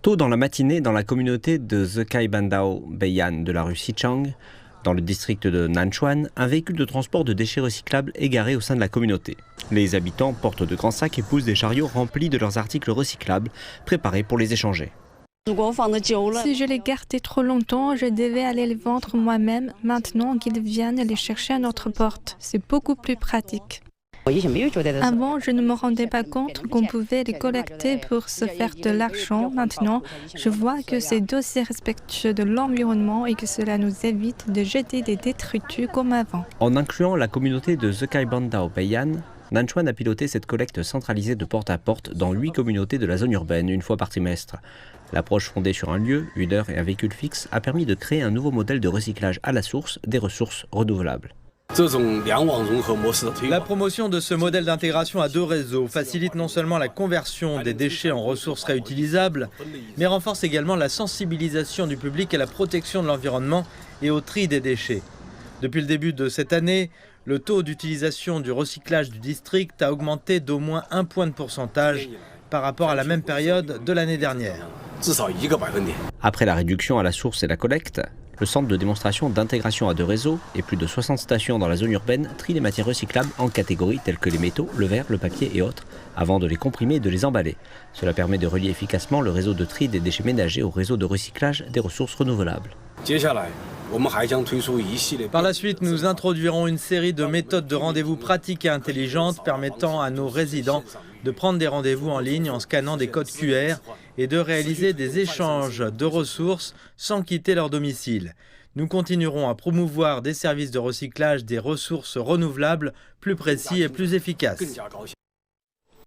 Tôt dans la matinée, dans la communauté de Zekai Bandao Beiyan de la rue Xichang, dans le district de Nanchuan, un véhicule de transport de déchets recyclables est garé au sein de la communauté. Les habitants portent de grands sacs et poussent des chariots remplis de leurs articles recyclables, préparés pour les échanger. Si je les gardais trop longtemps, je devais aller les vendre moi-même. Maintenant qu'ils viennent les chercher à notre porte, c'est beaucoup plus pratique. Avant, je ne me rendais pas compte qu'on pouvait les collecter pour se faire de l'argent. Maintenant, je vois que c'est aussi respectueux de l'environnement et que cela nous évite de jeter des détritus comme avant. En incluant la communauté de Zekai Bandao Beiyan, Nanchuan a piloté cette collecte centralisée de porte à porte dans 8 communautés de la zone urbaine, une fois par trimestre. L'approche fondée sur un lieu, une heure et un véhicule fixe a permis de créer un nouveau modèle de recyclage à la source des ressources renouvelables. La promotion de ce modèle d'intégration à deux réseaux facilite non seulement la conversion des déchets en ressources réutilisables, mais renforce également la sensibilisation du public à la protection de l'environnement et au tri des déchets. Depuis le début de cette année, le taux d'utilisation du recyclage du district a augmenté d'au moins 1 point de pourcentage par rapport à la même période de l'année dernière. Après la réduction à la source et la collecte, le centre de démonstration d'intégration à deux réseaux et plus de 60 stations dans la zone urbaine trient les matières recyclables en catégories telles que les métaux, le verre, le papier et autres, avant de les comprimer et de les emballer. Cela permet de relier efficacement le réseau de tri des déchets ménagers au réseau de recyclage des ressources renouvelables. Par la suite, nous introduirons une série de méthodes de rendez-vous pratiques et intelligentes permettant à nos résidents de prendre des rendez-vous en ligne en scannant des codes QR et de réaliser des échanges de ressources sans quitter leur domicile. Nous continuerons à promouvoir des services de recyclage des ressources renouvelables plus précis et plus efficaces.